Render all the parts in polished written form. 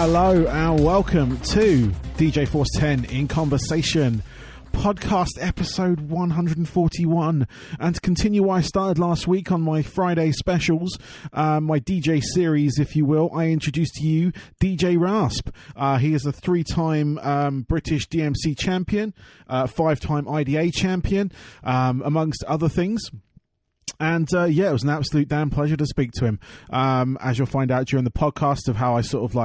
Hello and welcome to DJ Force 10 in Conversation, podcast episode 141. And to continue what I started last week on my Friday specials, my DJ series, if you will, I introduced to you DJ Rasp. He is a 3-time British DMC champion, 5-time IDA champion, amongst other things. And yeah, it was an absolute damn pleasure to speak to him. As you'll find out during the podcast of how I sort of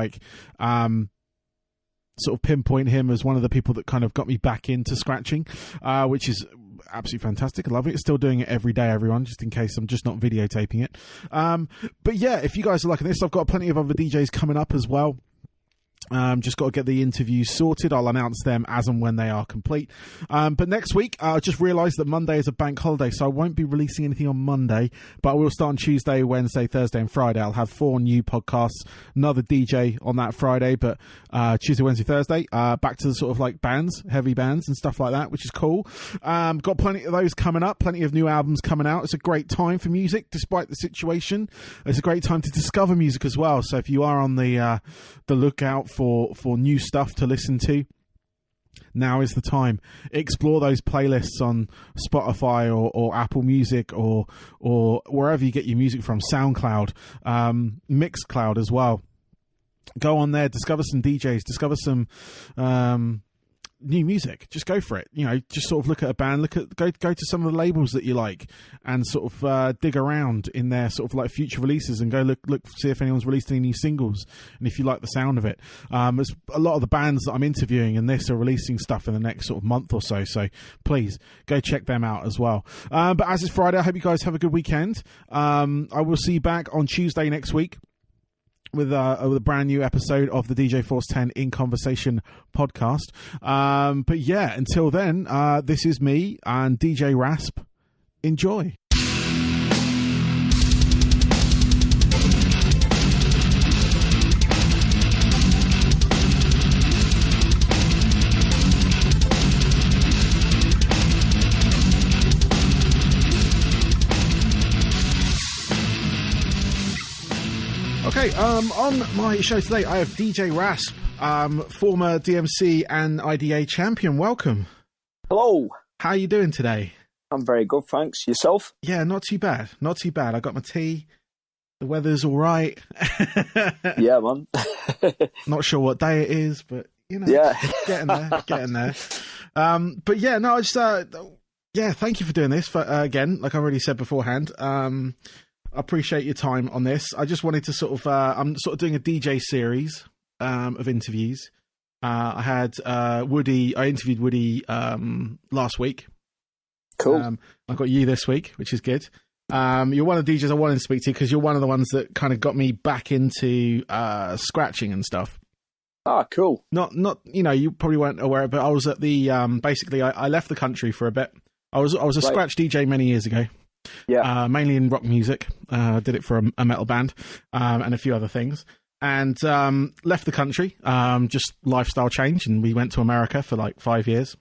pinpoint him as one of the people that kind of got me back into scratching, which is absolutely fantastic. I love it. Still doing it every day, everyone, just in case I'm just not videotaping it. But yeah, if you guys are liking this, I've got plenty of other DJs coming up as well. Just got to get the interviews sorted. I'll announce them as and when they are complete. But next week, I just realised that Monday is a bank holiday, so I won't be releasing anything on Monday, but I will start on Tuesday, Wednesday, Thursday and Friday. I'll have 4 new podcasts, another DJ on that Friday, but Tuesday, Wednesday, Thursday, back to the sort of like bands, heavy bands and stuff like that, which is cool. Got plenty of those coming up, plenty of new albums coming out. It's a great time for music, despite the situation. It's a great time to discover music as well. So if you are on the lookout for new stuff to listen to, now is the time. Explore those playlists on Spotify or Apple Music or wherever you get your music from, SoundCloud, Mixcloud as well. Go on there, discover some DJs, discover some new music. Just go for it. You know, just sort of look at a band, go to some of the labels that you like, and sort of dig around in their sort of like future releases, and go look see if anyone's released any new singles, and if you like the sound of it. There's a lot of the bands that I'm interviewing in this are releasing stuff in the next sort of month or so please go check them out as well. But as it's Friday, I hope you guys have a good weekend. I will see you back on Tuesday next week with a brand new episode of the DJ Force 10 in Conversation podcast. But yeah, until then, this is me and DJ Rasp. Enjoy. Okay, on my show today, I have DJ Rasp, former DMC and IDA champion. Welcome. Hello. How are you doing today? I'm very good, thanks. Yourself? Yeah, not too bad. Not too bad. I got my tea. The weather's all right. Yeah, man. Not sure what day it is, but, you know, yeah. getting there. But yeah, no, I just, yeah, thank you for doing this. Again, like I already said beforehand, I appreciate your time on this. I just wanted to sort of, I'm sort of doing a DJ series of interviews. I had Woody, I interviewed Woody last week. Cool. I got you this week, which is good. You're one of the DJs I wanted to speak to because you're one of the ones that kind of got me back into scratching and stuff. Ah, cool. Not, you know, you probably weren't aware, but I was at the, basically I left the country for a bit. I was a scratch DJ many years ago. Yeah. Mainly in rock music. Did it for a metal band and a few other things. And left the country, just lifestyle change, and we went to America for like 5 years.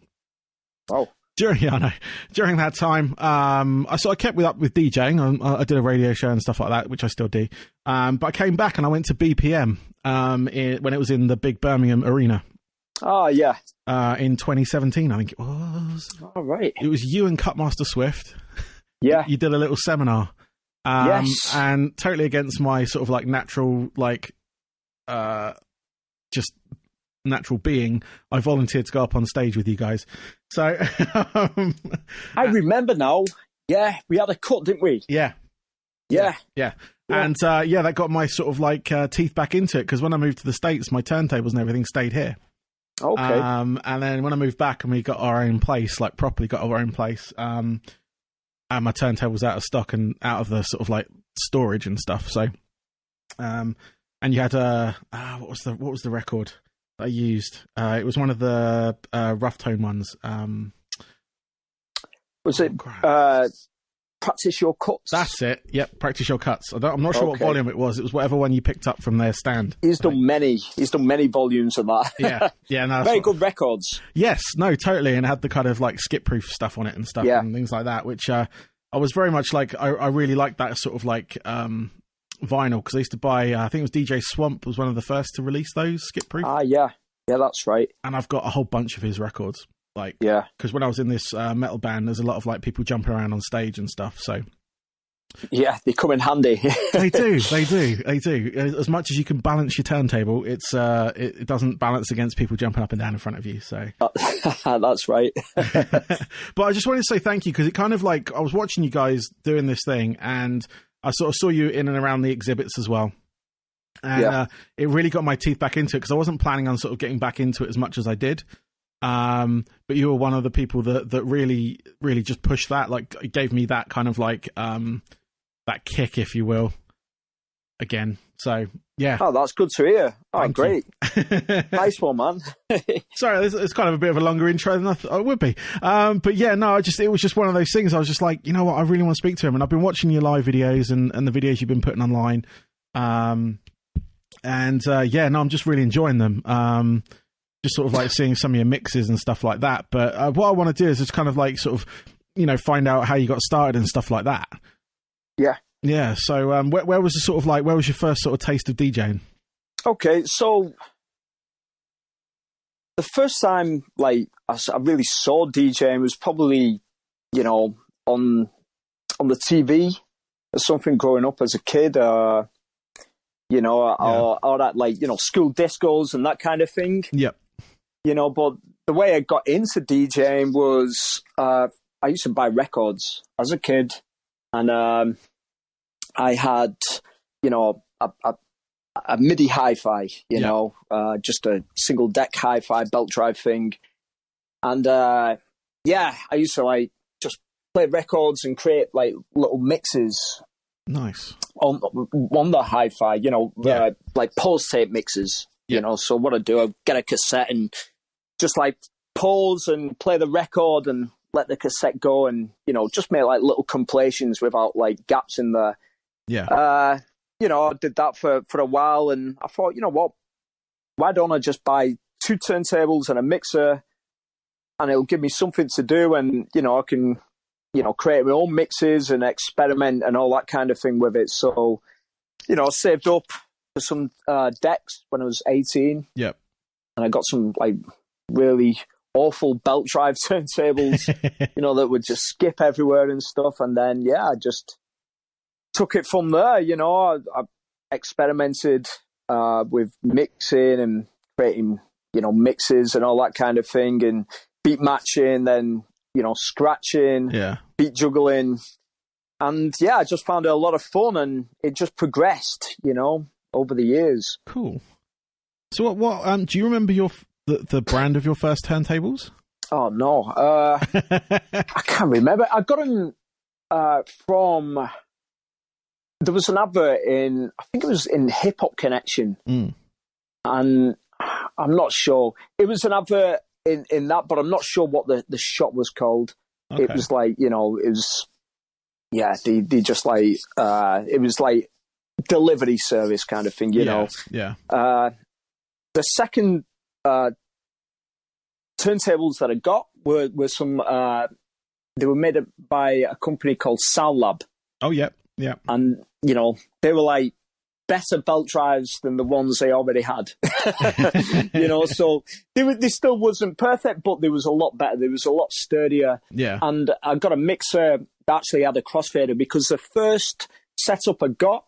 Oh. During that time, I sort of kept up with DJing. I did a radio show and stuff like that, which I still do. But I came back and I went to BPM when it was in the big Birmingham arena. Oh, yeah. In 2017, I think it was. All right. It was you and Cutmaster Swift. Yeah. You did a little seminar. Yes. And totally against my sort of like natural, like, just natural being, I volunteered to go up on stage with you guys. So I remember now. Yeah, we had a cut, didn't we? Yeah. And that got my sort of like teeth back into it, because when I moved to the States, my turntables and everything stayed here. Okay. And then when I moved back and we got our own place, like properly got our own place, and my turntable's out of stock and out of the sort of like storage and stuff. So, and you had what was the record that I used? It was one of the rough tone ones. Was it Practice Your Cuts? That's it. Yep, Practice Your Cuts. I'm not sure what volume it was. It was whatever one you picked up from their stand. He's done many volumes of that. Yeah. No, very good records. Yes, no, totally. And it had the kind of like skip-proof stuff on it and stuff and things like that, which I was very much like, I really liked that sort of like vinyl because I used to buy. I think it was DJ Swamp was one of the first to release those skip proof. Yeah, that's right. And I've got a whole bunch of his records. Like, yeah, because when I was in this metal band, there's a lot of like people jumping around on stage and stuff. So yeah, they come in handy. They do. As much as you can balance your turntable, it doesn't balance against people jumping up and down in front of you. So that's right. But I just wanted to say thank you because it kind of like I was watching you guys doing this thing, and I sort of saw you in and around the exhibits as well. And it really got my teeth back into it because I wasn't planning on sort of getting back into it as much as I did. But you were one of the people that really, really just pushed that, like it gave me that kind of like, that kick, if you will, again. So, yeah. Oh, that's good to hear. Oh, Thank great. Nice one, man. Sorry, it's kind of a bit of a longer intro than I thought it would be. But yeah, no, it was just one of those things. I was just like, you know what, I really want to speak to him. And I've been watching your live videos and the videos you've been putting online. I'm just really enjoying them. Just sort of like seeing some of your mixes and stuff like that. But what I want to do is just kind of like sort of, find out how you got started and stuff like that. Yeah. Yeah. So where was the sort of like, where was your first sort of taste of DJing? Okay. So the first time like I really saw DJing was probably, on the TV or something growing up as a kid, or that like, school discos and that kind of thing. Yep. But the way I got into DJing was I used to buy records as a kid, and I had, a MIDI hi-fi, just a single deck hi-fi belt drive thing. And I used to like just play records and create like little mixes. Nice. On the hi-fi, like pause tape mixes, So what I do, I get a cassette and just like pause and play the record and let the cassette go and, just make like little compilations without like gaps in there. Yeah. I did that for a while, and I thought, you know what, why don't I just buy 2 turntables and a mixer, and it'll give me something to do, and, I can, create my own mixes and experiment and all that kind of thing with it. So, I saved up for some decks when I was 18. Yep. And I got some like really awful belt drive turntables, that would just skip everywhere and stuff. And then, I just took it from there. I experimented with mixing and creating, mixes and all that kind of thing, and beat matching, then, scratching, beat juggling. And I just found it a lot of fun, and it just progressed, over the years. Cool. So what do you remember the brand of your first turntables? Oh, no. I can't remember. I got them from... There was an advert I think it was in Hip Hop Connection. And I'm not sure. It was an advert in that, but I'm not sure what the shop was called. Okay. It was like, it was... Yeah, they just like... it was like delivery service kind of thing, you know. Yeah. The second turntables that I got were some... they were made by a company called Sound Lab. Oh, yeah. Yeah. And, they were like better belt drives than the ones they already had. So they still wasn't perfect, but there was a lot better. There was a lot sturdier. Yeah. And I got a mixer that actually had a crossfader, because the first setup I got,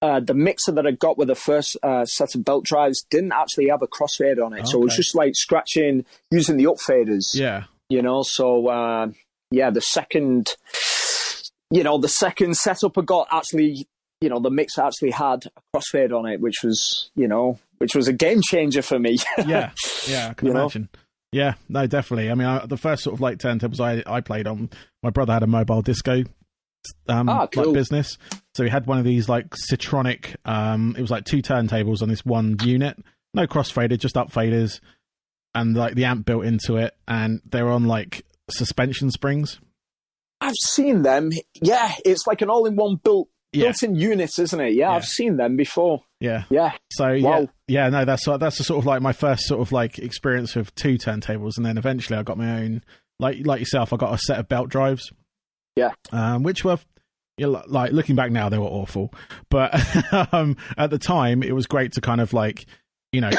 the mixer that I got with the first set of belt drives didn't actually have a crossfader on it. Okay. So it was just like scratching using the up faders. Yeah. So the second... the second setup I got actually, the mixer actually had a crossfade on it, which was a game changer for me. Yeah, I can imagine. Yeah, no, definitely. I mean, the first sort of like turntables I played on, my brother had a mobile disco cool. like business. So he had one of these like Citronic, it was like 2 turntables on this one unit, no crossfader, just up faders, and like the amp built into it, and they were on like suspension springs. I've seen them. Yeah, it's like an all-in-one built-in unit, isn't it? Yeah, I've seen them before. Yeah. Yeah. So, wow. No, that's the sort of like my first sort of like experience with 2 turntables, and then eventually I got my own, like yourself, I got a set of belt drives. Yeah. Which were like looking back now, they were awful, but at the time it was great to kind of like, you know,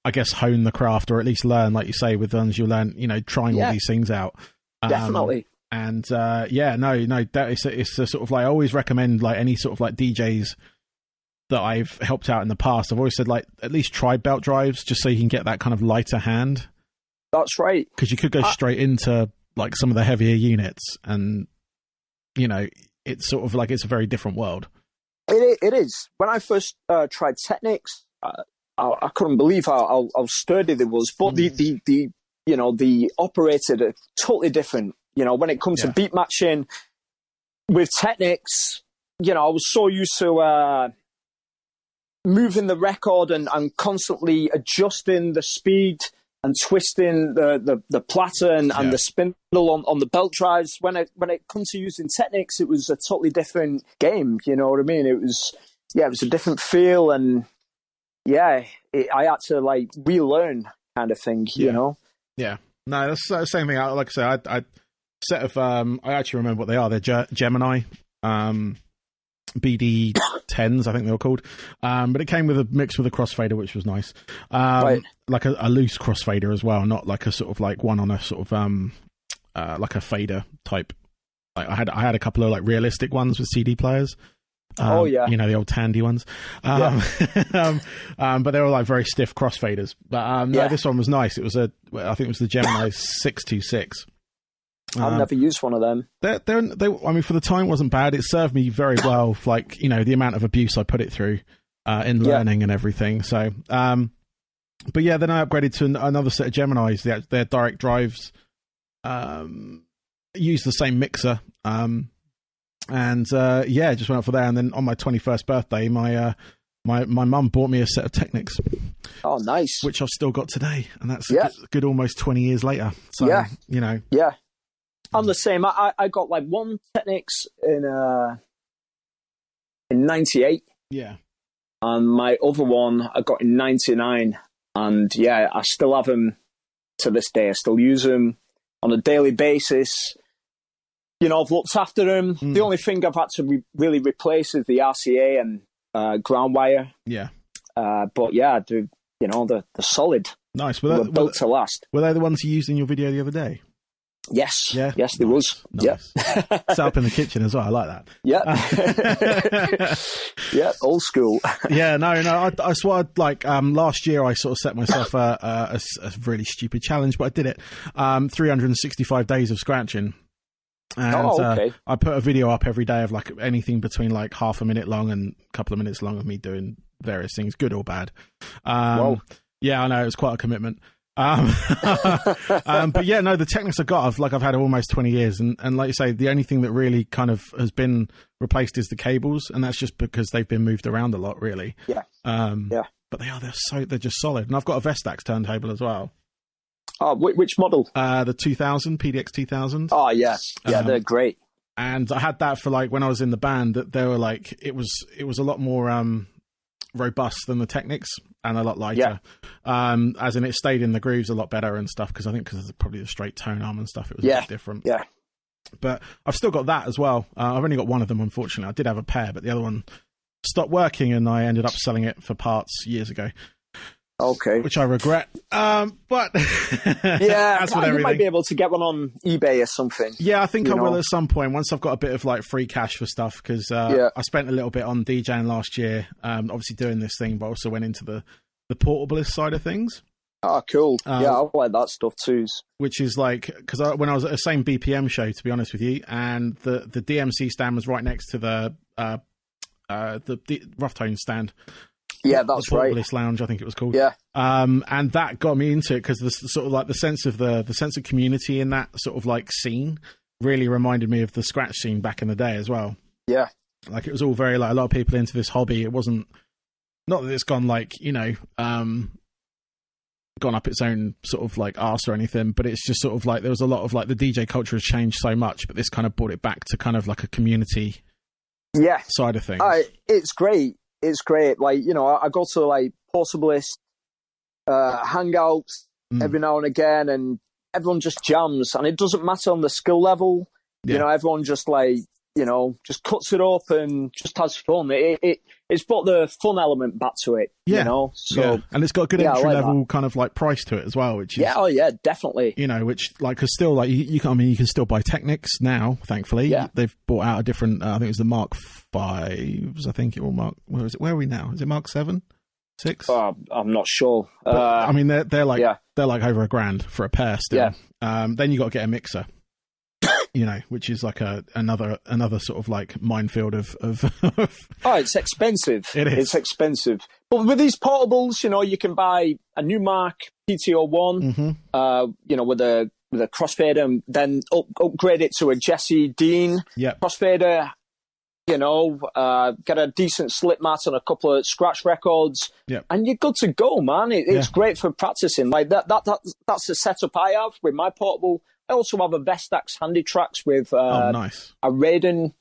I guess hone the craft, or at least learn, like you say, with guns you learn, you know, trying all these things out. Definitely. And it's a sort of like, I always recommend like any sort of like DJs that I've helped out in the past, I've always said like at least try belt drives, just so you can get that kind of lighter hand. That's right. Because you could go straight into like some of the heavier units, and you know, it's sort of like it's a very different world. It is. When I first tried Technics, I couldn't believe how sturdy they was. But the you know, the operated are totally different. You know, when it comes to beat matching with Technics, you know, I was so used to moving the record and constantly adjusting the speed and twisting the platter and the spindle on the belt drives. When it comes to using Technics, it was a totally different game. You know what I mean? It was a different feel, and I had to like relearn kind of thing. You know? Yeah. No, that's the same thing. Like I say, I set of I actually remember what they are. They're Gemini. BD 10s, I think they were called, but it came with a mix with a crossfader, which was nice. Like a loose crossfader as well, not like a sort of like one on a sort of like a fader type. Like I had a couple of like realistic ones with CD players. You know, the old Tandy ones. But they were like very stiff crossfaders. But no, this one was nice. It was I think it was the Gemini 626. I've never used one of them. They I mean, for the time, it wasn't bad. It served me very well for, like, you know, the amount of abuse I put it through in learning and everything. So, but yeah, then I upgraded to another set of Geminis. Their direct drives use the same mixer. Just went up for there. And then on my 21st birthday, my mum bought me a set of Technics. Oh, nice. Which I've still got today. And that's a good almost 20 years later. So, you know. Yeah. I'm the same. I got like one Technics in 98. Yeah. And my other one I got in 99. And I still have them to this day. I still use them on a daily basis. You know, I've looked after them. The only thing I've had to really replace is the RCA and ground wire. Yeah. But they're solid. Nice. They're built to last. Were they the ones you used in your video the other day? Yes. Yeah. Yes, there was. Nice. Yeah. Set up in the kitchen as well. I like that. Yeah. Yeah. Old school. Yeah. No. I swear, like, last year I sort of set myself a really stupid challenge, but I did it. 365 days of scratching. And I put a video up every day of like anything between like half a minute long and a couple of minutes long of me doing various things, good or bad. Yeah, I know, it was quite a commitment. But yeah, no, the Technics I've got, I've had almost 20 years, and like you say, the only thing that really kind of has been replaced is the cables, and that's just because they've been moved around a lot, really. Yeah. But they're just solid, and I've got a Vestax turntable as well. Oh, which model? The 2000 PDX 2000. Oh yeah, they're great. And I had that for like when I was in the band. That they were like it was a lot more robust than the Technics and a lot lighter. As in, it stayed in the grooves a lot better and stuff, because I think because probably the straight tone arm and stuff, it was a bit different. Yeah. But I've still got that as well. I've only got one of them, unfortunately. I did have a pair, but the other one stopped working, and I ended up selling it for parts years ago. Okay. Which I regret. But yeah, you might be able to get one on eBay or something. Yeah, I think I will at some point, once I've got a bit of like free cash for stuff, because I spent a little bit on DJing last year, obviously doing this thing, but also went into the portablist side of things. Oh, cool. Yeah, I like that stuff too. Which is like, because when I was at the same BPM show, to be honest with you, and the DMC stand was right next to the rough tone stand. Yeah, that's right. Portablist Lounge, I think it was called. Yeah. And that got me into it, because the sort of like the sense of community in that sort of like scene really reminded me of the scratch scene back in the day as well. Yeah. Like, it was all very like a lot of people into this hobby. It wasn't, not that it's gone like, you know, gone up its own sort of like arse or anything, but it's just sort of like there was a lot of like the DJ culture has changed so much, but this kind of brought it back to kind of like a community side of things. It's great. It's great. Like, you know, I go to like Portablist hangouts every now and again, and everyone just jams, and it doesn't matter on the skill level. You know, everyone just like just cuts it up and just has fun. It's put the fun element back to it, So and it's got a good entry level kind of like price to it as well, which is definitely. Which like is still like you can still buy Technics now. Thankfully, they've brought out a different. I think it was the Mark Fives. I think it will Mark. Where is it? Where are we now? Is it Mark 7? 6? I'm not sure. But, I mean, they're like over $1,000 for a pair still. Yeah. Then you got to get a mixer. Which is like another sort of like minefield of it's expensive. It is. It's expensive. But with these portables, you can buy a new Mark PT01, with a crossfader, and then upgrade it to a Jesse Dean crossfader. Get a decent slip mat and a couple of scratch records, and you're good to go, man. It's great for practicing. Like that's the setup I have with my portable. I also have a Vestax Handy Tracks with nice. a Raiden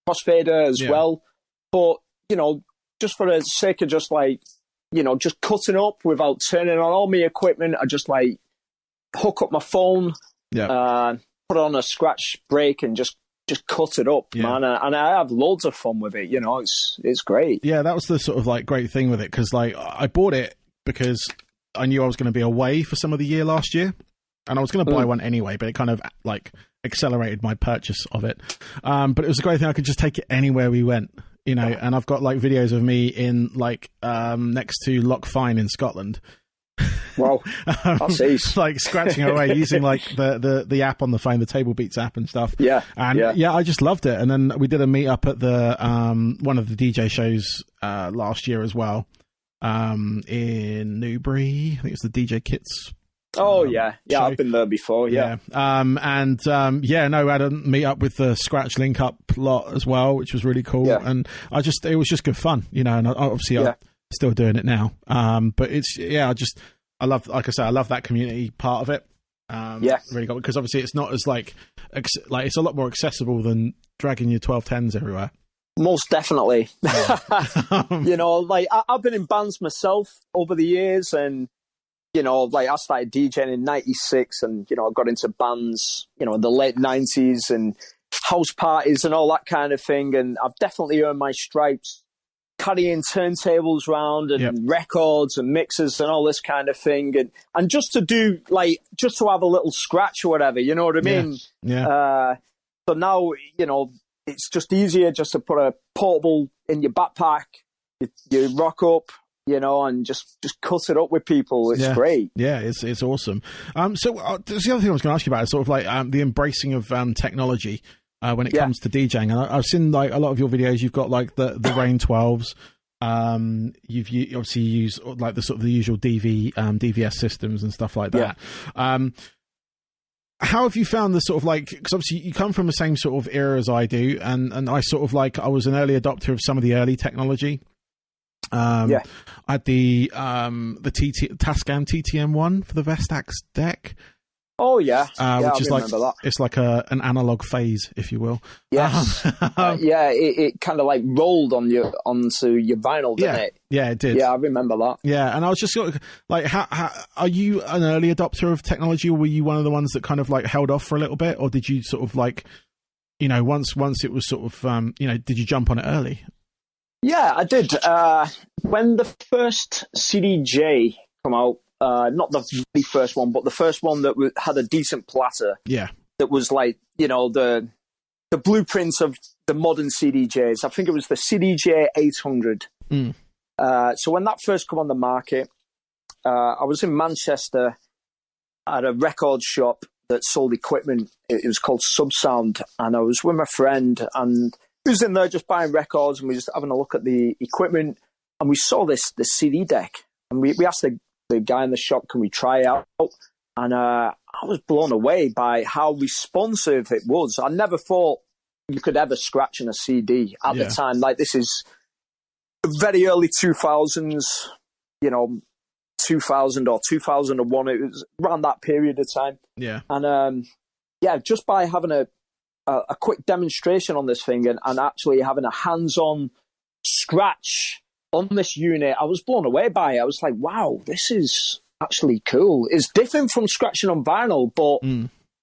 crossfader as well. But, just for the sake of just cutting up without turning on all my equipment, I just hook up my phone, put on a scratch break and just cut it up, man. And I have loads of fun with it, it's great. Yeah, that was the sort of like great thing with it, because I bought it because I knew I was going to be away for some of the year last year. And I was going to buy one anyway, but it kind of like accelerated my purchase of it. But it was a great thing. I could just take it anywhere we went, and I've got like videos of me in like next to Loch Fyne in Scotland. Wow, that's ace. Like scratching away using like the app on the phone, the Table Beats app and stuff. I just loved it. And then we did a meet up at the one of the DJ shows last year as well in Newbury. I think it's the DJ Kits. Oh show. I've been there before. We had a meet up with the Scratch Link Up lot as well, which was really cool. And it was just good fun, and obviously I'm still doing it now. But it's I love that community part of it. Really cool, because obviously it's not as like it's a lot more accessible than dragging your 1210s everywhere. Most definitely. I've been in bands myself over the years, and I started DJing in 96 and, I got into bands, in the late 90s and house parties and all that kind of thing. And I've definitely earned my stripes carrying turntables around and records and mixers and all this kind of thing. And just to do, just to have a little scratch or whatever, you know what I mean? Yeah. So now, it's just easier just to put a portable in your backpack. You rock up, and just cut it up with people. It's great. Yeah, it's awesome. So the other thing I was going to ask you about is sort of like the embracing of technology when it comes to DJing. And I've seen like a lot of your videos. You've got like the Rain 12s. You obviously use like the sort of the usual DVS systems and stuff like that. How have you found the sort of like, because obviously you come from the same sort of era as I do, and I sort of like, I was an early adopter of some of the early technology. I had the Tascam TTM1 for the Vestax deck. Oh yeah, which is like that. It's like an analog phase, if you will. Yes, it kind of like rolled onto your vinyl, didn't it? Yeah, it did. Yeah, I remember that. Yeah, and I was just sort of like, how are you an early adopter of technology, or were you one of the ones that kind of like held off for a little bit, or did you sort of like, once it was sort of, did you jump on it early? Yeah, I did. When the first CDJ come out, not the very first one, but the first one that had a decent platter. Yeah. That was like, the blueprints of the modern CDJs. I think it was the CDJ 800. So when that first come on the market, I was in Manchester at a record shop that sold equipment. It was called Subsound, and I was with my friend, and we was in there just buying records, and we were just having a look at the equipment, and we saw this CD deck, and we asked the guy in the shop, can we try it out? And I was blown away by how responsive it was. I never thought you could ever scratch in a CD at the time. Like, this is very early 2000s, 2000 or 2001. It was around that period of time. Yeah. And just by having a quick demonstration on this thing and actually having a hands-on scratch on this unit, I was blown away by it. I was like, wow, this is actually cool. It's different from scratching on vinyl, but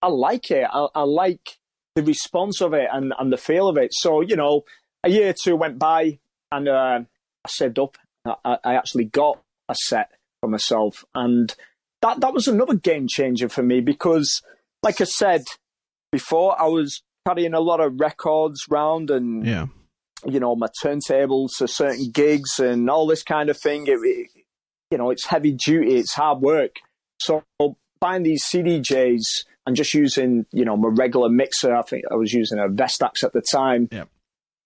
I like it. I like the response of it and the feel of it. So, you know, a year or two went by, and I saved up. I actually got a set for myself, and that was another game changer for me because, like I said before, I was carrying a lot of records round and, you know, my turntables for certain gigs and all this kind of thing. You know, it's heavy duty, it's hard work. So buying these CDJs and just using, you know, my regular mixer, I think I was using a Vestax at the time,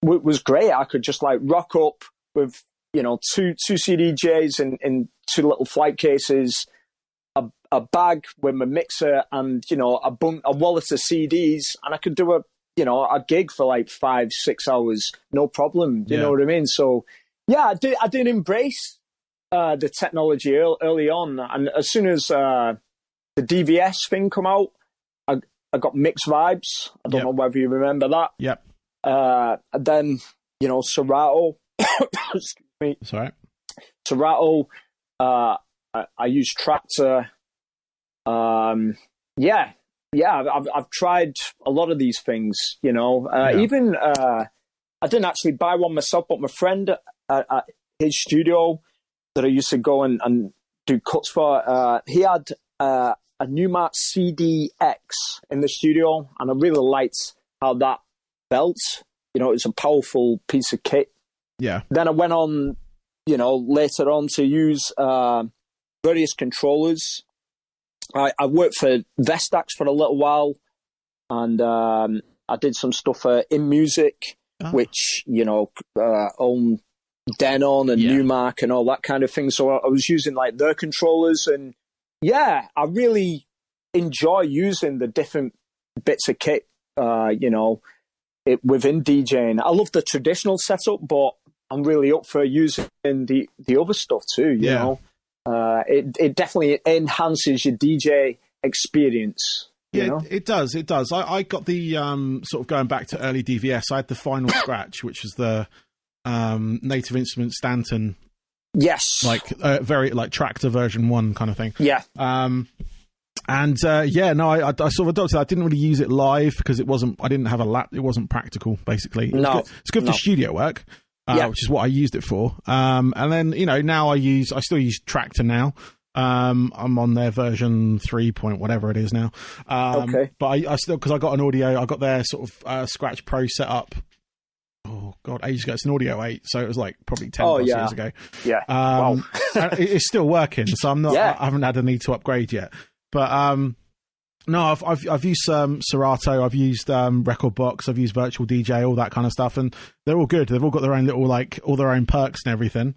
was great. I could just like rock up with, you know, two CDJs in two little flight cases, a bag with my mixer and, you know, a wallet of CDs, and I could do a gig for like 5-6 hours, no problem. You know what I mean? So yeah, I did embrace the technology early on, and as soon as the DVS thing come out, I got Mixed Vibes. I don't know whether you remember that. And then, you know, Serato. Excuse me. Sorry. Serato. I use Tractor. I've tried a lot of these things, you know. Even I didn't actually buy one myself, but my friend at his studio that I used to go and do cuts for, he had a Newmark CDX in the studio, and I really liked how that felt. You know, it's a powerful piece of kit. Yeah. Then I went on, you know, later on to use various controllers. I worked for Vestax for a little while, and I did some stuff for In Music, which, you know, own Denon and Newmark and all that kind of thing. So I was using like their controllers, and yeah, I really enjoy using the different bits of kit, you know, within DJing. I love the traditional setup, but I'm really up for using the other stuff too, you know. It definitely enhances your DJ experience. You know? It does. It does. I got the sort of going back to early DVS. I had the Final Scratch, which was the Native Instruments Stanton. Yes. Like very like Tractor version 1 kind of thing. Yeah. I sort of adopted it. I didn't really use it live because it wasn't. I didn't have a lap. It wasn't practical. Basically, it's good for studio work. Which is what I used it for. And then, you know, now I still use Tractor now. I'm on their version 3 point whatever it is now. But I still, because I got an audio, I got their sort of Scratch Pro set up. Oh God, ages ago. It's an Audio 8, so it was like probably 10 plus years ago. Yeah. Wow. It's still working, so I'm not. I haven't had a need to upgrade yet. But no, I've used Serato, I've used Record Box, I've used Virtual DJ, all that kind of stuff, and they're all good. They've all got their own little all their own perks and everything.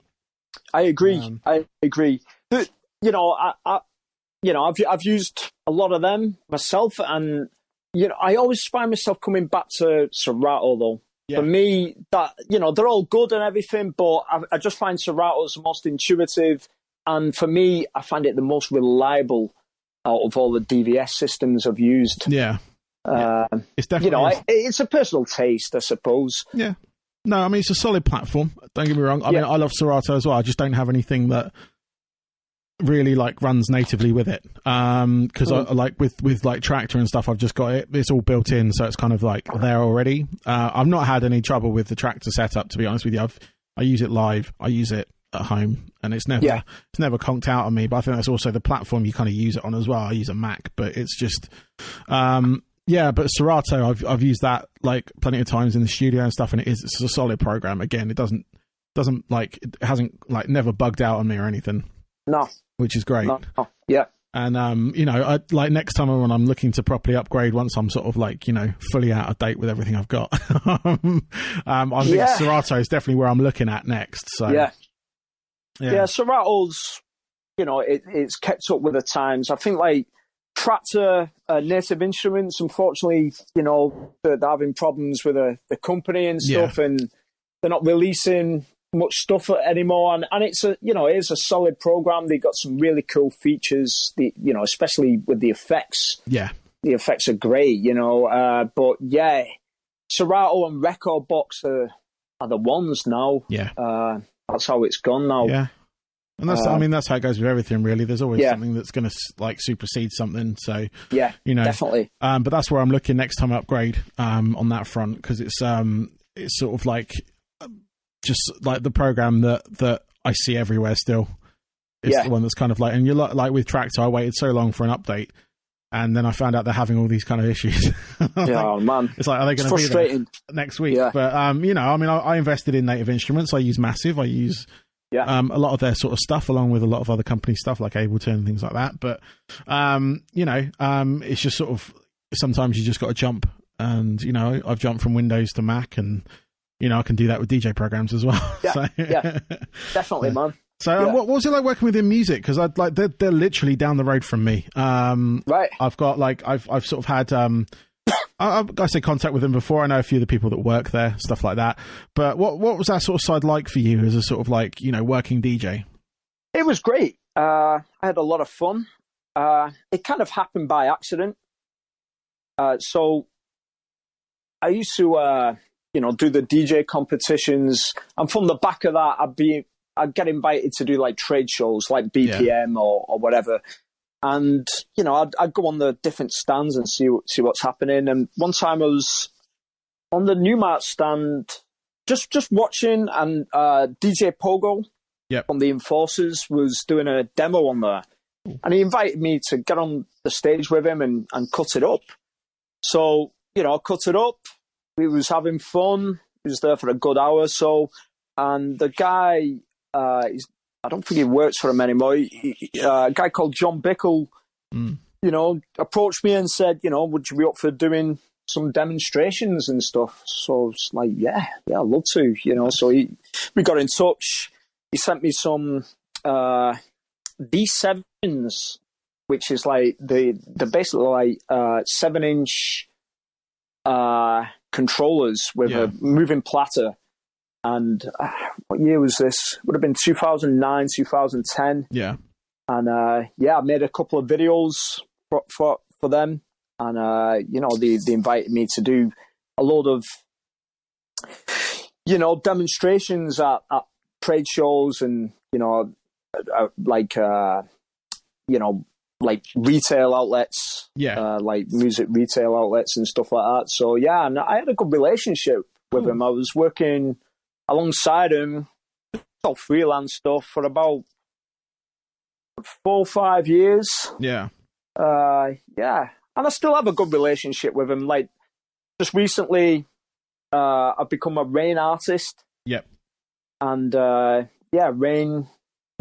I agree. I agree. But, you know, I've used a lot of them myself, and you know, I always find myself coming back to Serato though. For me, that, you know, they're all good and everything, but I just find Serato's the most intuitive, and for me, I find it the most reliable out of all the DVS systems I've used. It's definitely, you know, it's a personal taste, I suppose. No, I mean, it's a solid platform, don't get me wrong. I mean, I love Serato as well. I just don't have anything that really like runs natively with it, because I like with like Tractor and stuff, I've just got it's all built in, so it's kind of like there already. I've not had any trouble with the Tractor setup, to be honest with you. I use it live, I use it at home, and it's never conked out on me. But I think that's also the platform you kind of use it on as well. I use a Mac, but it's just but Serato, I've used that like plenty of times in the studio and stuff, and it's a solid program. Again, it hasn't like never bugged out on me or anything. No, which is great. No. Yeah. And you know, I like next time when I'm looking to properly upgrade, once I'm sort of like, you know, fully out of date with everything I've got, I think Serato is definitely where I'm looking at next. So yeah, Serato's, you know, it's kept up with the times. I think like Tractor, Native Instruments, unfortunately, you know, they're having problems with the company and stuff, and they're not releasing much stuff anymore. And it's it is a solid program. They got some really cool features. You know, especially with the effects. Yeah, the effects are great. You know, but yeah, Serato and Record Box are the ones now. Yeah, that's how it's gone now. Yeah. And that's, I mean, that's how it goes with everything, really. There's always something that's going to like supersede something. So, definitely. But that's where I'm looking next time I upgrade on that front, because it's sort of like just like the program that I see everywhere still. It's the one that's kind of like, and you're like with Tractor, I waited so long for an update, and then I found out they're having all these kind of issues. Oh man, it's like, are they going to be there next week? But I mean, I invested in Native Instruments. I use Massive. I use a lot of their sort of stuff, along with a lot of other company stuff like Ableton and things like that. But it's just sort of, sometimes you just got to jump, and I've jumped from Windows to Mac, and I can do that with DJ programs as well. Definitely, man. So what was it like working with in music? Because they're literally down the road from me. Right. I've got I've sort of had I say contact with them before. I know a few of the people that work there, stuff like that. But what was that sort of side like for you as a sort of like working DJ? It was great. I had a lot of fun. It kind of happened by accident. So I used to do the DJ competitions, and from the back of that, I'd get invited to do like trade shows like BPM or whatever. And, I'd go on the different stands and see what's happening. And one time I was on the Newmart stand, just watching, and DJ Pogo from the Enforcers was doing a demo on there. And he invited me to get on the stage with him and cut it up. So, I cut it up. We was having fun. He was there for a good hour or so. And the guy... I don't think he works for him anymore. A guy called John Bickle, approached me and said, would you be up for doing some demonstrations and stuff? So I was like, yeah, I'd love to, So we got in touch. He sent me some D7s, which is like the basically like 7-inch controllers with a moving platter. And what year was this? Would have been 2009, 2010. Yeah. And I made a couple of videos for them. And, they invited me to do a load of, demonstrations at trade shows and, like retail outlets. Yeah. Like music retail outlets and stuff like that. So, and I had a good relationship with him. I was working alongside him, all freelance stuff for about 4 or 5 years. Yeah. And I still have a good relationship with him. Like, just recently, I've become a Rain artist. Yep. And, Rain,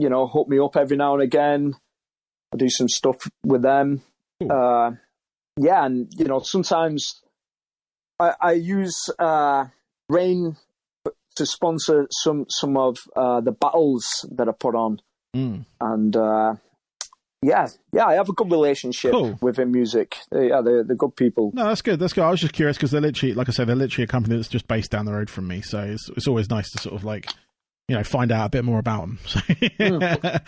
hook me up every now and again. I do some stuff with them. Cool. And, sometimes I use Rain to sponsor some of the battles that I put on. And I have a good relationship with their music. They're good people. No, that's good. I was just curious because they're literally, like I said, they're literally a company that's just based down the road from me. So it's always nice to sort of like, find out a bit more about them. But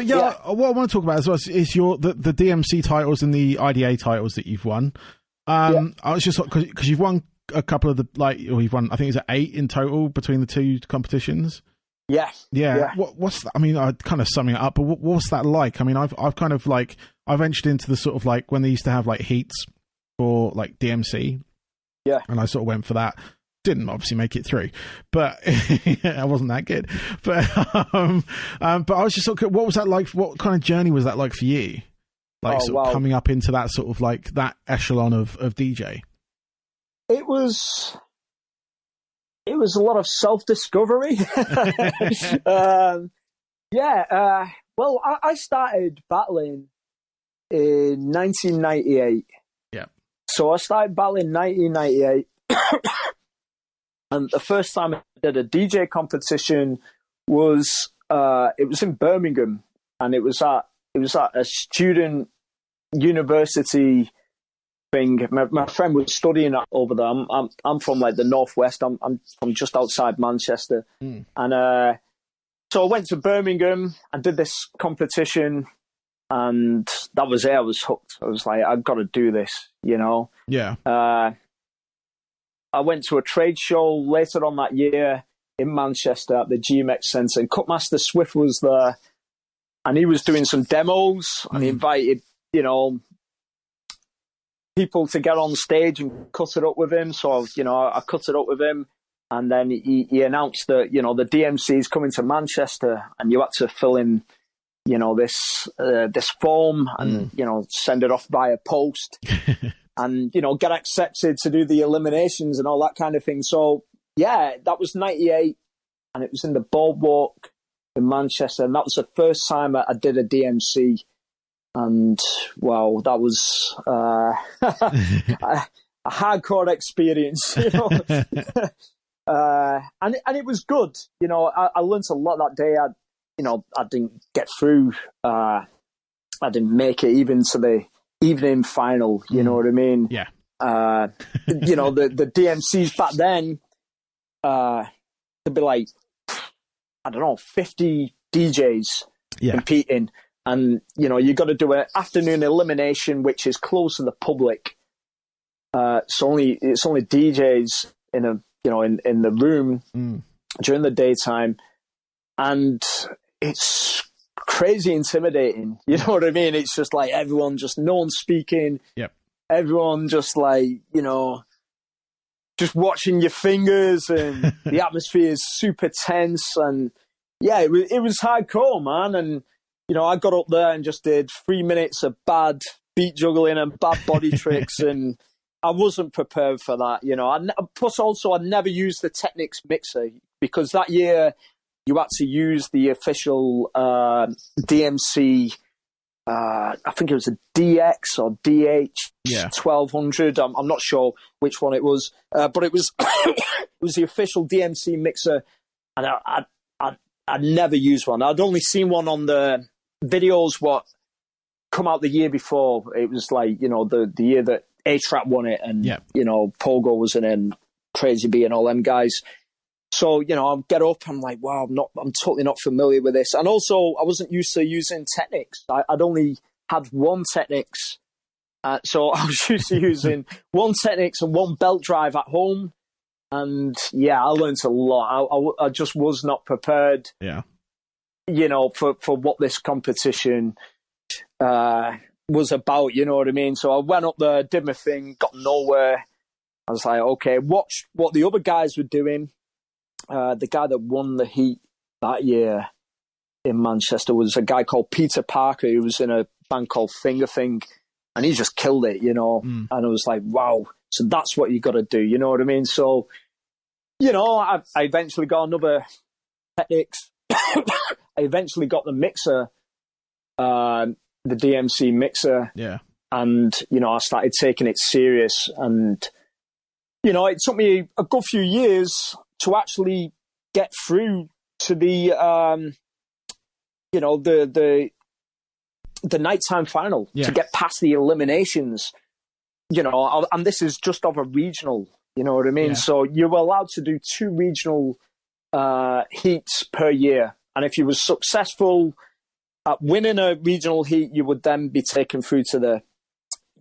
what I want to talk about as well is the DMC titles and the IDA titles that you've won. I was just because you've won a couple of you've won, I think it's 8 in total between the two competitions. Yeah. What's that? I mean, I kind of summing it up, but what's that like? I mean, I've kind of like, I've entered into the sort of like when they used to have like heats for like DMC. Yeah. And I sort of went for that. Didn't obviously make it through, but I wasn't that good. But I was just sort of, what was that like? What kind of journey was that like for you? Like coming up into that sort of like that echelon of DJ. It was a lot of self-discovery. Well, I started battling in 1998. Yeah. So I started battling in 1998. And the first time I did a DJ competition was in Birmingham, and it was at a student university thing. My friend was studying over there. I'm from like the northwest. I'm from just outside Manchester, and so I went to Birmingham and did this competition, and that was it. I was hooked. I was like, I've got to do this, Yeah. I went to a trade show later on that year in Manchester at the GMX Centre, and Cutmaster Swift was there, and he was doing some demos, and he invited, you know, people to get on stage and cut it up with him. So, you know, I cut it up with him, and then he announced that, you know, the DMC is coming to Manchester, and you had to fill in, you know, this form and, you know, send it off by a post and, you know, get accepted to do the eliminations and all that kind of thing. So, yeah, that was 98, and it was in the Boardwalk in Manchester, and that was the first time I did a DMC. And, well, that was a hardcore experience, you know. And it was good. You know, I learned a lot that day. I didn't get through. I didn't make it even to the evening final. You know what I mean? Yeah. You know, the DMCs back then, there'd be like, I don't know, 50 DJs competing. And, you know, you got to do an afternoon elimination, which is closed to the public. It's only DJs in the room during the daytime. And it's crazy intimidating. You know what I mean? It's just like everyone, just no one speaking. Yep. Everyone just like, you know, just watching your fingers, and the atmosphere is super tense. And yeah, it was hardcore, man. And, you know, I got up there and just did 3 minutes of bad beat juggling and bad body tricks, and I wasn't prepared for that. You know, plus also I'd never used the Technics mixer, because that year you had to use the official DMC. I think it was a DX or DH 1200. I'm not sure which one it was, but it was it was the official DMC mixer, and I'd never used one. I'd only seen one on the videos what come out the year before. It was like, you know, the year that A-Trap won it, and you know, Pogo was in it, and Crazy B and all them guys. So, you know, I'll get up, I'm like, wow, I'm totally not familiar with this. And also, I wasn't used to using Technics. I'd only had one Technics. So I was used to using one Technics and one belt drive at home. And yeah, I learned a lot. I just was not prepared, you know, for what this competition was about, you know what I mean? So I went up there, did my thing, got nowhere. I was like, okay, watched what the other guys were doing. The guy that won the heat that year in Manchester was a guy called Peter Parker, who was in a band called Finger Thing, and he just killed it, you know. And I was like, wow, so that's what you got to do, you know what I mean? So, you know, I eventually got another Technics. I eventually got the mixer, the DMC mixer. Yeah. And, you know, I started taking it serious. And, you know, it took me a good few years to actually get through to the, you know, the nighttime final, to get past the eliminations, you know, and this is just of a regional, you know what I mean? Yeah. So you were allowed to do 2 regional heats per year. And if you were successful at winning a regional heat, you would then be taken through to the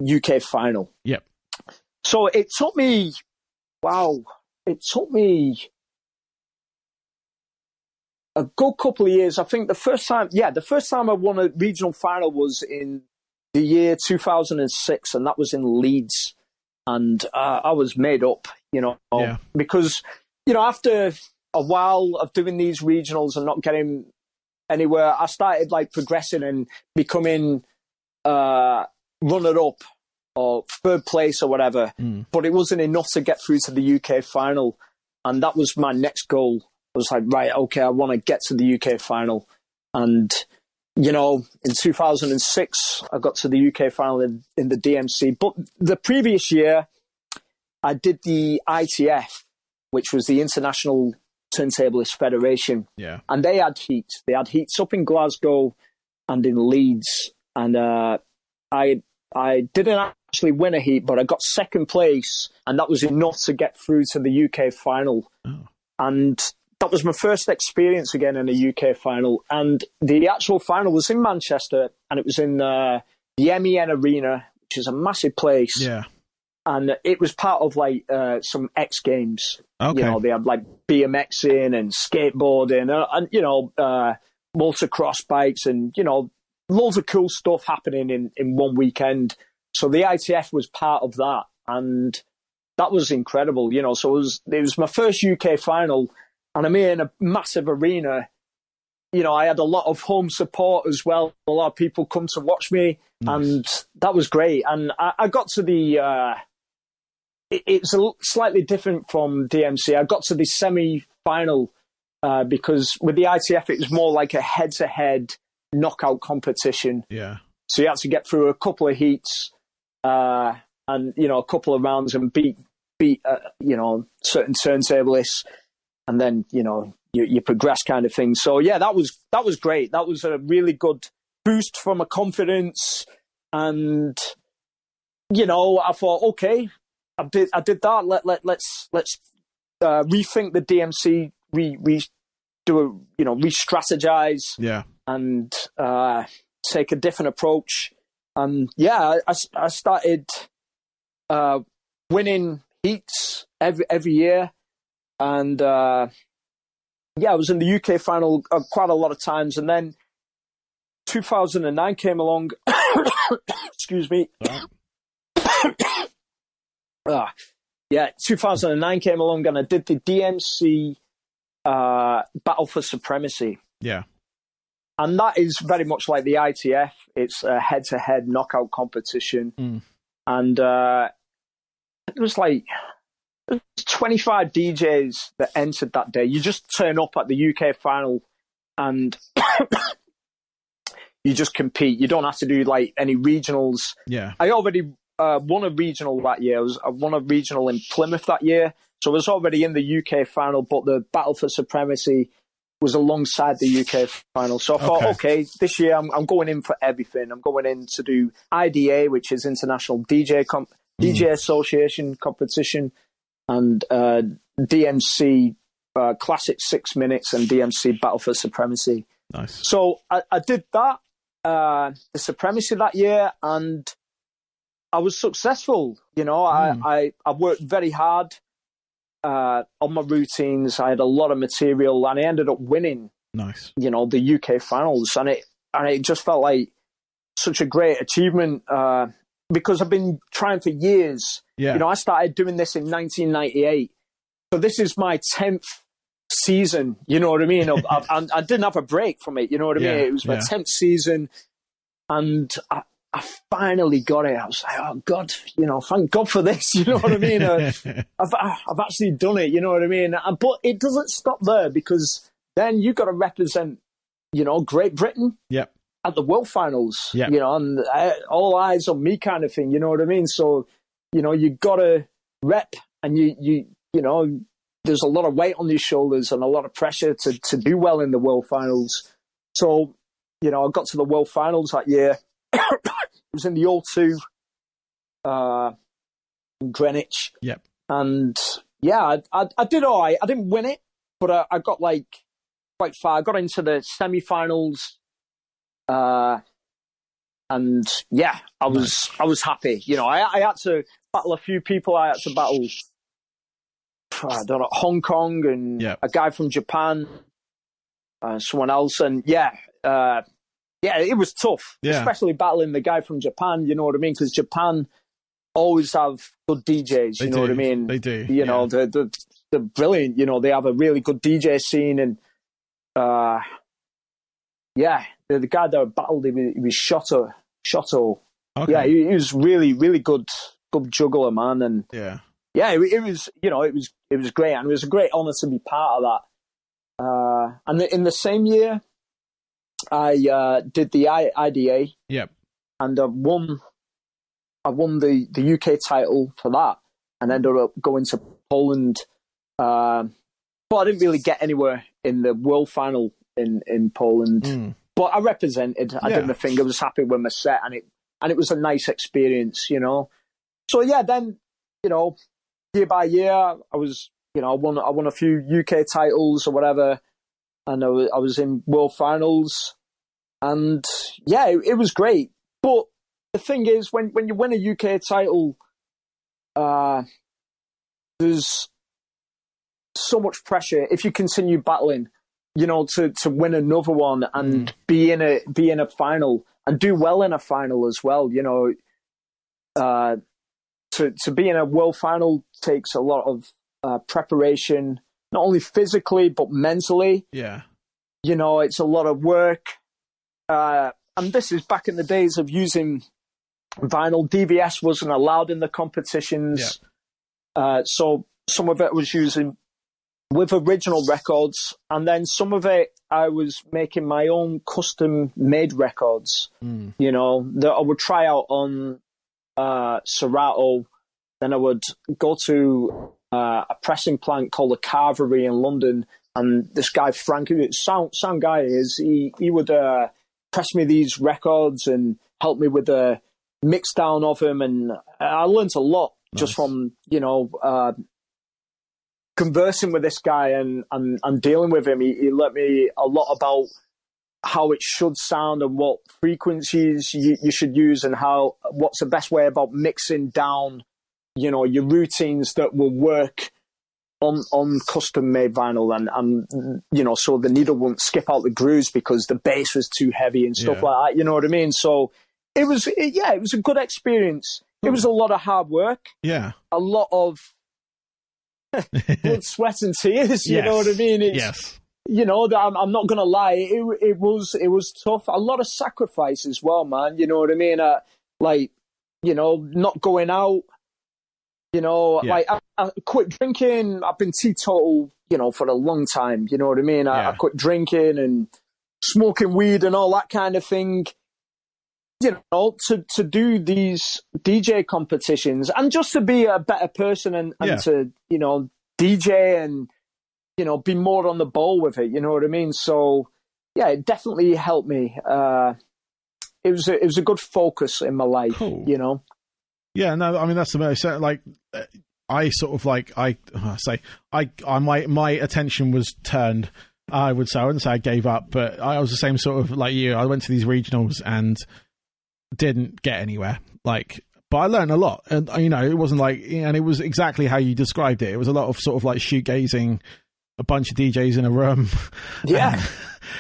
UK final. Yep. So it took me, a good couple of years. I think the first time I won a regional final was in the year 2006, and that was in Leeds. And I was made up, you know, because, you know, after a while of doing these regionals and not getting anywhere, I started like progressing and becoming runner-up or third place or whatever. But it wasn't enough to get through to the UK final. And that was my next goal. I was like, right, okay, I want to get to the UK final. And, you know, in 2006, I got to the UK final in the DMC. But the previous year, I did the ITF, which was the International Turntablist Federation. Yeah. And they had heats. They had heats up in Glasgow and in Leeds. And I didn't actually win a heat, but I got second place. And that was enough to get through to the UK final. Oh. And that was my first experience again in a UK final. And the actual final was in Manchester, and it was in the MEN Arena, which is a massive place. Yeah. And it was part of like some X Games. Okay. You know, they had like BMXing and skateboarding and you know, motocross bikes, and loads of cool stuff happening in one weekend. So the ITF was part of that, and that was incredible. So it was my first UK final, and I'm here in a massive arena. I had a lot of home support as well. A lot of people come to watch me, and that was great. And I got to the. It's slightly different from DMC. I got to the semi-final because with the ITF, it was more like a head-to-head knockout competition. Yeah. So you had to get through a couple of heats and a couple of rounds and beat certain turntablists, and then you progress kind of thing. So yeah, that was great. That was a really good boost for my confidence, and I thought, okay, I did that. Let's rethink the DMC, re-strategize, and take a different approach. And yeah, I started winning heats every year, and I was in the UK final quite a lot of times. And then 2009 came along. Excuse me. 2009 came along, and I did the DMC Battle for Supremacy. Yeah. And that is very much like the ITF. It's a head-to-head knockout competition. And it was like 25 DJs that entered that day. You just turn up at the UK final and you just compete. You don't have to do like any regionals. Yeah. I already won a regional that year. I won a regional in Plymouth that year. So I was already in the UK final, but the Battle for Supremacy was alongside the UK final. So I thought, okay, this year I'm going in for everything. I'm going in to do IDA, which is International DJ Association competition, and DMC Classic 6 Minutes and DMC Battle for Supremacy. Nice. So I did that, the Supremacy that year, and I was successful. I worked very hard on my routines. I had a lot of material, and I ended up winning. Nice. The UK finals, and it just felt like such a great achievement because I've been trying for years. Yeah. I started doing this in 1998, so this is my 10th season. You know what I mean? I didn't have a break from it. You know what I mean? It was my 10th season, and I finally got it. I was like, oh God, thank God for this. You know what I mean? I've actually done it. You know what I mean? But it doesn't stop there, because then you've got to represent, Great Britain. Yep. At the World Finals. Yep. And all eyes on me kind of thing. You know what I mean? So, you got to rep, and you there's a lot of weight on your shoulders and a lot of pressure to do well in the World Finals. So, I got to the World Finals that year. It was in the O2 in Greenwich. Yep. And yeah, I did all right. I didn't win it, but I got quite far. I got into the semi-finals. And yeah, I was happy. I had to battle a few people. I had to battle, I don't know, Hong Kong and a guy from Japan, someone else. And yeah, it was tough, especially battling the guy from Japan. You know what I mean? Because Japan always have good DJs. You know what I mean? They do. They're brilliant. They have a really good DJ scene, and the guy that I battled, he was Shoto. Okay. Yeah, he was really, really good juggler, man. And it was, it was great, and it was a great honor to be part of that. And in the same year, I did the IDA. Yep. And I won the UK title for that, and ended up going to Poland. But I didn't really get anywhere in the world final in Poland. But I represented. I did my thing. I was happy with my set, and it was a nice experience, So yeah, then year by year, I was I won a few UK titles or whatever, and I was in world finals, and yeah, it was great. But the thing is, when you win a UK title, there's so much pressure if you continue battling. to win another one and be in a final and do well in a final as well. To be in a world final takes a lot of preparation, not only physically but mentally. Yeah. It's a lot of work. And this is back in the days of using vinyl. DVS wasn't allowed in the competitions. Yeah. So some of it was using with original records, and then some of it I was making my own custom-made records, that I would try out on Serato. Then I would go to a pressing plant called the Carvery in London, and this guy, Frank, sound guy is, he would press me these records and help me with the mix down of them, and I learned a lot just from, conversing with this guy and dealing with him. He let me a lot about how it should sound and what frequencies you should use and what's the best way about mixing down, your routines that will work on custom made vinyl and so the needle won't skip out the grooves because the bass was too heavy and stuff like that. You know what I mean? So it was a good experience. It was a lot of hard work. Yeah. A lot of blood, sweat, and tears. You know what I mean? Yes. I'm not gonna lie. It was tough. A lot of sacrifice as well, man. You know what I mean? Not going out. Like I quit drinking. I've been teetotal, for a long time. You know what I mean? I quit drinking and smoking weed and all that kind of thing. To do these DJ competitions and just to be a better person and to, DJ and, be more on the ball with it. You know what I mean? So, yeah, it definitely helped me. It was a good focus in my life, cool. Yeah, no, I mean, that's the most, like, I sort of like, my attention was turned, I wouldn't say I gave up, but I was the same sort of like you. I went to these regionals and didn't get anywhere, but I learned a lot, and it wasn't like, and it was exactly how you described it. It was a lot of sort of like shoegazing, a bunch of DJs in a room,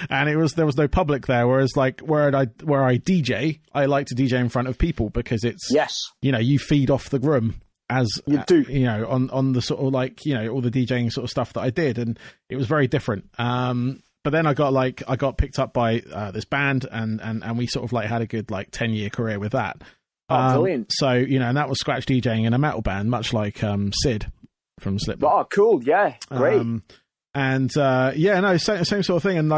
and there was no public there. Whereas like where I DJ, I like to DJ in front of people because it's you feed off the room as you do, on the sort of like all the DJing sort of stuff that I did, and it was very different. But then I got picked up by this band, and we sort of like had a good 10-year career with that. Oh, brilliant! So and that was scratch DJing in a metal band, much like Sid from Slipknot. Oh, cool! Yeah, great. Same sort of thing. And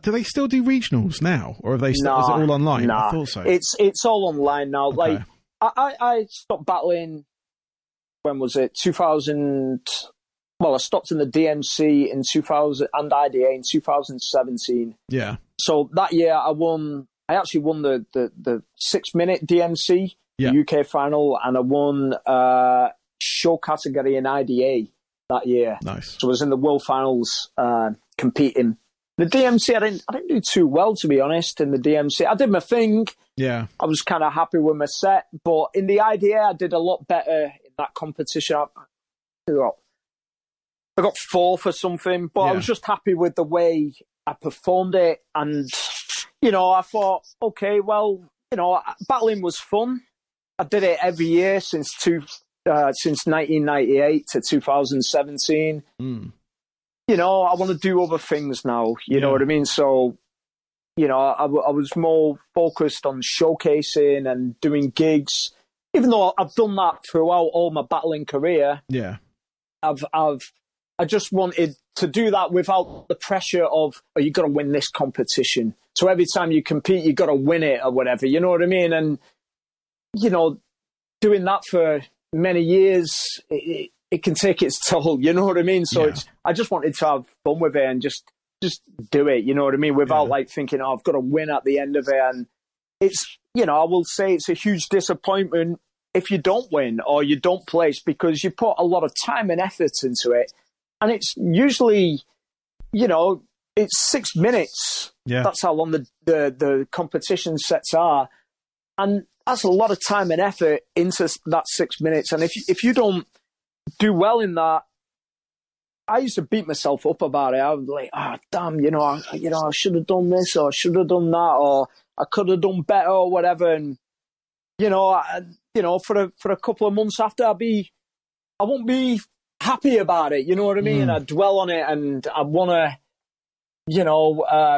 do they still do regionals now, or have they? Is it all online? Nah. I thought so. It's all online now. Okay. I stopped battling. When was it? 2000. Well, I stopped in the DMC in 2000 and IDA in 2017. Yeah. So that year I actually won the 6-minute DMC, the UK final, and I won show category in IDA that year. Nice. So I was in the world finals competing. The DMC, I didn't do too well, to be honest, in the DMC. I did my thing. Yeah. I was kind of happy with my set, but in the IDA, I did a lot better in that competition. I got 4th or something, but I was just happy with the way I performed it. And, I thought, okay, well, battling was fun. I did it every year since 1998 to 2017. I want to do other things now. You know what I mean? So, I was more focused on showcasing and doing gigs, even though I've done that throughout all my battling career. Yeah. I just wanted to do that without the pressure of, you got to win this competition. So every time you compete, you got to win it or whatever. You know what I mean? And, doing that for many years, it can take its toll. You know what I mean? So I just wanted to have fun with it and just do it. You know what I mean? Without thinking, I've got to win at the end of it. And it's, I will say it's a huge disappointment if you don't win or you don't place, because you put a lot of time and effort into it. And it's usually, it's 6 minutes. Yeah. That's how long the competition sets are. And that's a lot of time and effort into that 6 minutes. And if you don't do well in that, I used to beat myself up about it. I was like, damn, I should have done this, or I should have done that, or I could have done better, or whatever. And for a couple of months after, I won't be happy about it. You know what I mean? I dwell on it, and I want to,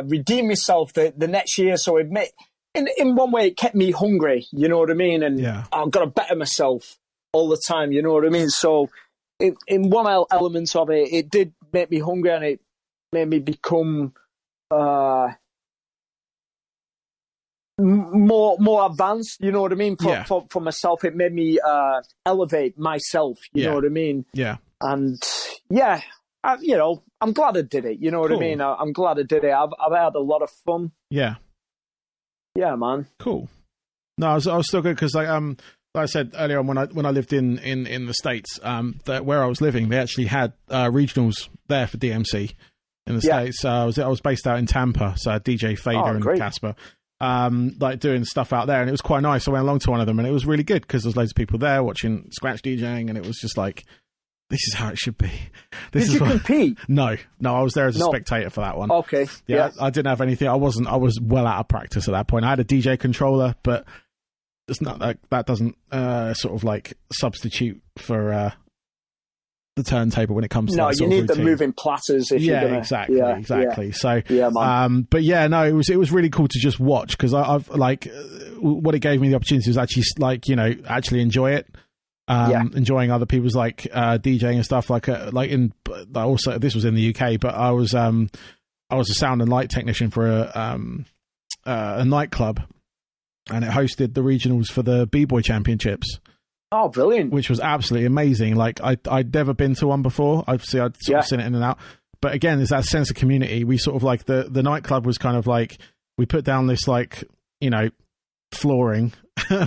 redeem myself the next year. So in one way, it kept me hungry. You know what I mean? And I've got to better myself all the time. You know what I mean? So. In one element of it, it did make me hungry, and it made me become more advanced. You know what I mean? For myself, it made me elevate myself. You know what I mean? Yeah. And I'm glad I did it. You know what I mean? I'm glad I did it. I've had a lot of fun. Yeah. Yeah, man. Cool. No, I was still good because like I said earlier on, when I lived in the States, where I was living, they actually had regionals there for DMC in the States. I was based out in Tampa, so I had DJ Fader and Casper, like doing stuff out there, and it was quite nice. I went along to one of them, and it was really good because there was loads of people there watching scratch DJing, and it was just like, this is how it should be. Did you compete? No, I was there as a spectator for that one. Okay. Yeah, I didn't have anything. I was well out of practice at that point. I had a DJ controller, but it's not that doesn't sort of like substitute for the turntable when it comes to that sort you need of routine. The moving platters if you're gonna, exactly. Yeah. So man. But yeah, no, it was really cool to just watch because I've like what it gave me the opportunity was actually like actually enjoy it. Enjoying other people's like DJing and stuff like also this was in the UK, but I was a sound and light technician for a nightclub. And it hosted the regionals for the B-Boy Championships. Oh, brilliant. Which was absolutely amazing. Like, I'd never been to one before. I'd sort of seen it in and out. But again, there's that sense of community. We sort of like, the nightclub was kind of like, we put down this like, flooring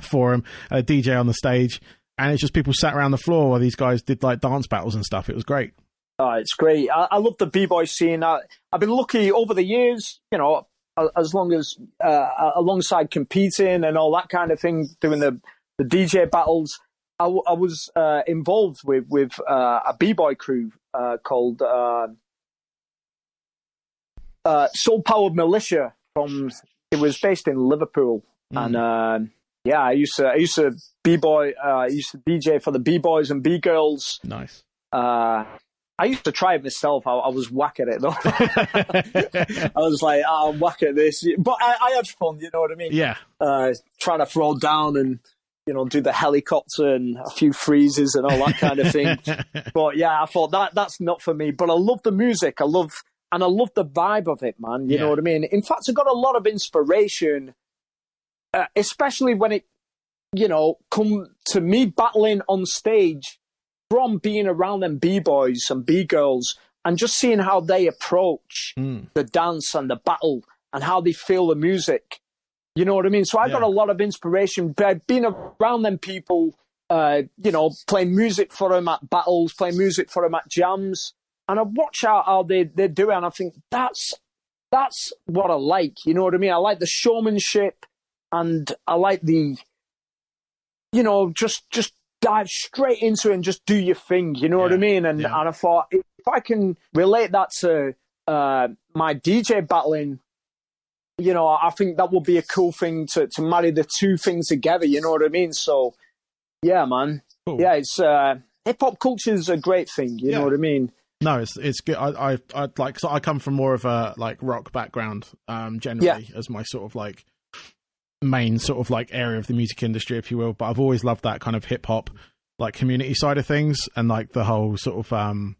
for him, a DJ on the stage. And it's just people sat around the floor while these guys did like dance battles and stuff. It was great. Oh, it's great. I love the B-Boy scene. I've been lucky over the years, as long as alongside competing and all that kind of thing, doing the DJ battles, I was involved with a b-boy crew called Soul Powered Militia. It was based in Liverpool, and I used to b-boy. I used to DJ for the b-boys and b-girls. Nice. I used to try it myself. I was whack at it, though. I was like, I'm whack at this. But I had fun, you know what I mean? Yeah. Trying to throw down and, do the helicopter and a few freezes and all that kind of thing. But, yeah, I thought that's not for me. But I love the music. I love the vibe of it, man. You know what I mean? In fact, I got a lot of inspiration, especially when it, come to me battling on stage, from being around them b-boys and b-girls and just seeing how they approach the dance and the battle and how they feel the music. You know what I mean? So I got a lot of inspiration by being around them people, playing music for them at battles, playing music for them at jams. And I watch how they do it, and I think that's what I like. You know what I mean? I like the showmanship, and I like the, just dive straight into it and just do your thing, you know what I mean? And I thought, if I can relate that to my DJ battling, I think that would be a cool thing to marry the two things together, you know what I mean? So, yeah, man. Cool. Yeah, it's hip-hop culture is a great thing, you know what I mean? No, it's good. I like, so I come from more of a like rock background, generally, as my sort of like main sort of like area of the music industry, if you will, but I've always loved that kind of hip hop like community side of things, and like the whole sort of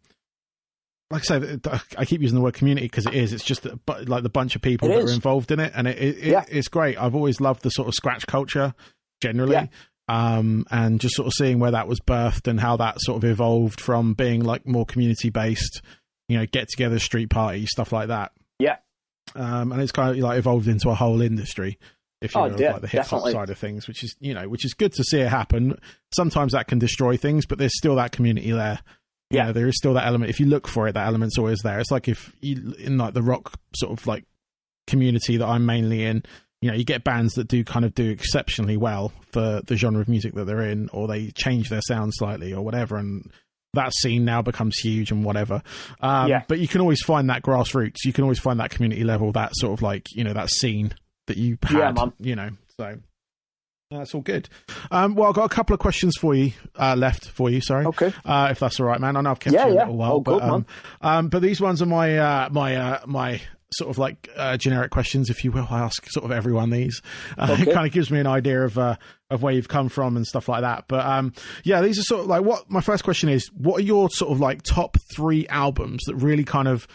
like I say, I keep using the word community because it's just like the bunch of people that are involved in it, and it's great. I've always loved the sort of scratch culture generally, and just sort of seeing where that was birthed and how that sort of evolved from being like more community based, get together, street party stuff like that. And it's kind of like evolved into a whole industry, if you will, like the hip hop side of things, which is good to see it happen. Sometimes that can destroy things, but there's still that community there. There is still that element. If you look for it, that element's always there. It's like if you, in like the rock sort of like community that I'm mainly in, you get bands that do exceptionally well for the genre of music that they're in, or they change their sound slightly or whatever, and that scene now becomes huge and whatever. Yeah. But you can always find that grassroots. You can always find that community level, that sort of like, you know, that scene that you had, Yeah, man. you know, so that's all good. Well, I've got a couple of questions for you, left for you. Sorry. Okay. If that's all right, man. I know I've kept you a little while, all good, but these ones are my sort of like generic questions, if you will. I ask sort of everyone these. It kind of gives me an idea of where you've come from and stuff like that. But yeah, these are sort of like, what my first question is, what are your sort of like top 3 albums that really kind of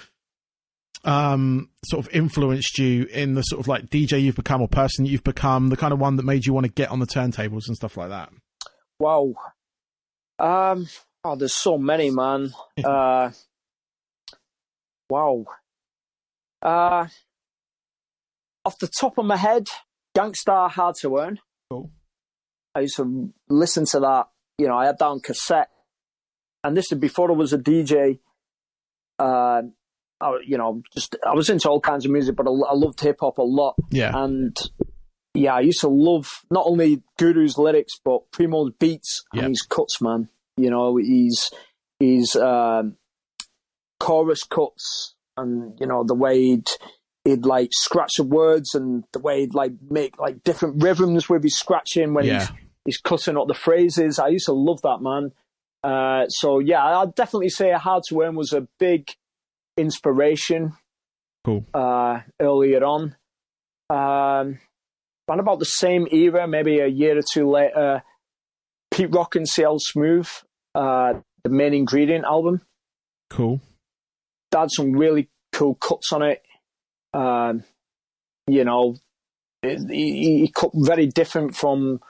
sort of influenced you in the sort of like DJ you've become or person you've become, the kind of one that made you want to get on the turntables and stuff like that? Wow. Oh, there's so many, man. Wow. Off the top of my head, Gangstar Hard to Earn. Cool. I used to listen to that. You know, I had that on cassette, and this is before I was a DJ. You know, I was into all kinds of music, but I loved hip hop a lot. Yeah. And yeah, I used to love not only Guru's lyrics, but Primo's beats and his cuts, man. You know, his chorus cuts, and you know the way he'd like scratch the words, and the way he'd like make like different rhythms with his scratching when he's cutting up the phrases. I used to love that, man. So yeah, I'd definitely say Hard to Earn was a big inspiration. Cool. Earlier on, around about the same era, maybe a year or two later, Pete Rock and CL Smooth, the Main Ingredient album. Cool. That had some really cool cuts on it. You know, he cut very different from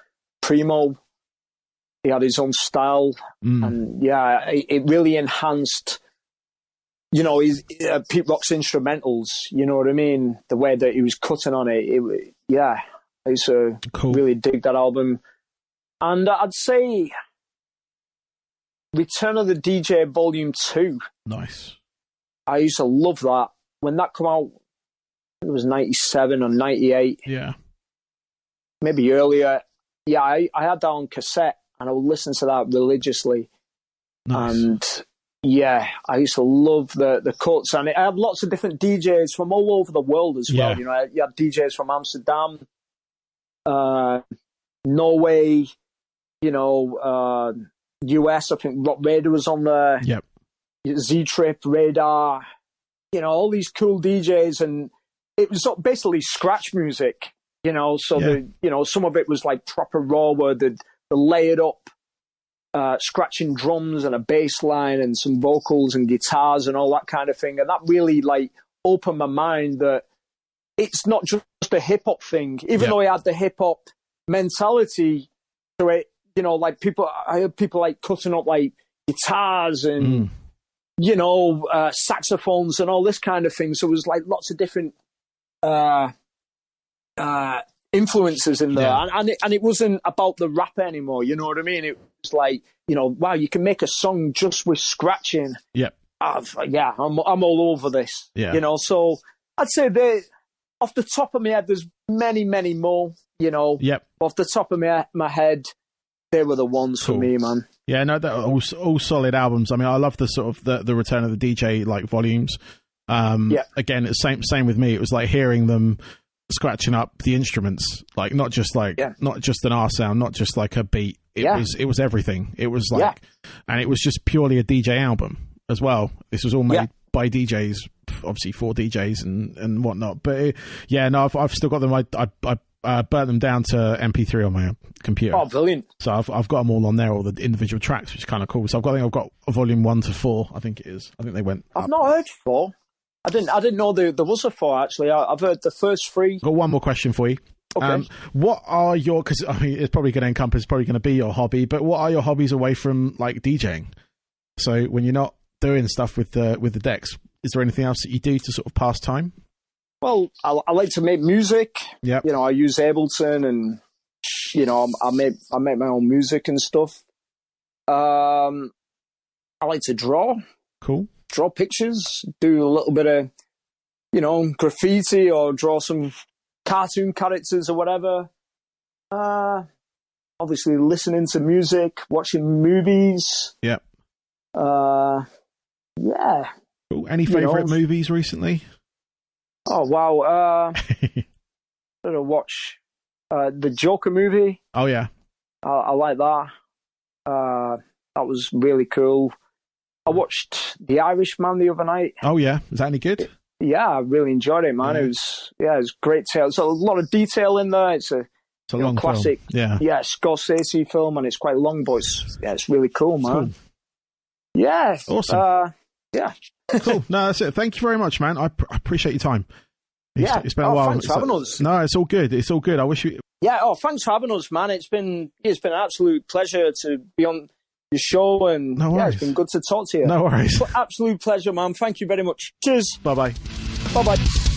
Primo. He had his own style, and yeah, it really enhanced. You know, Pete Rock's instrumentals. You know what I mean? The way that he was cutting on it. I used to really dig that album. And I'd say Return of the DJ Volume 2. Nice. I used to love that. When that came out, it was 97 or 98. Yeah. Maybe earlier. Yeah, I had that on cassette, and I would listen to that religiously. Nice. And yeah, I used to love the cuts. And I had lots of different DJs from all over the world as well. You know, you had DJs from Amsterdam, Norway, you know, US. I think Rock Raider was on there. Yep. Z-Trip, Radar, you know, all these cool DJs, and it was basically scratch music, you know. So you know, some of it was like proper raw, where the layered up scratching drums and a bass line and some vocals and guitars and all that kind of thing. And that really like opened my mind that it's not just a hip hop thing, even though I had the hip hop mentality to it. You know, like I heard people like cutting up like guitars and you know, saxophones and all this kind of thing. So it was like lots of different influences in there, and it wasn't about the rapper anymore. You know what I mean? It was like, you know, wow, you can make a song just with scratching. Yep. I'm all over this. Yeah. You know, so I'd say off the top of my head, there's many, many more. You know. Yep. Off the top of my head, they were the ones for me, man. Yeah, no, they're all solid albums. I mean, I love the sort of the Return of the DJ like volumes. Again, it's same with me. It was like hearing them scratching up the instruments, like not just an R sound, not just like a beat. It was everything. It was like, and it was just purely a DJ album as well. This was all made by DJs, obviously for DJs and whatnot. But I've still got them. I burnt them down to MP3 on my computer. Oh, brilliant! So I've got them all on there, all the individual tracks, which is kind of cool. So I've got a volume 1 to 4. I think it is. I think they went. I've not heard 4. I didn't know there was a 4 actually. I've heard the first 3. I've got one more question for you. Okay. What are your? Because I mean, it's probably going to encompass, probably going to be your hobby. But what are your hobbies away from like DJing? So when you're not doing stuff with the decks, is there anything else that you do to sort of pass time? Well, I like to make music. Yeah. You know, I use Ableton, and you know, I make my own music and stuff. I like to draw. Cool. Draw pictures. Do a little bit of, you know, graffiti, or draw some cartoon characters or whatever. Obviously, listening to music, watching movies. Yeah. Yeah. Cool. Any favourite movies recently? Oh, wow. Did I watch the Joker movie? Oh, yeah. I like that. That was really cool. I watched The Irishman the other night. Oh, yeah. Was that any good? Yeah, I really enjoyed it, man. Yeah. It was great. There's a lot of detail in there. It's a long classic, film. Yeah, Scorsese film, and it's quite long, but it's really cool, man. Cool. Yeah, awesome. Yeah, cool. No, that's it. Thank you very much, man. I appreciate your time. It's been a while. Thanks for having us. No, it's all good. It's all good. I wish you. Yeah. Oh, thanks for having us, man. It's been an absolute pleasure to be on your show, and it's been good to talk to you. No worries. Absolute pleasure, man. Thank you very much. Cheers. Bye bye. Bye bye.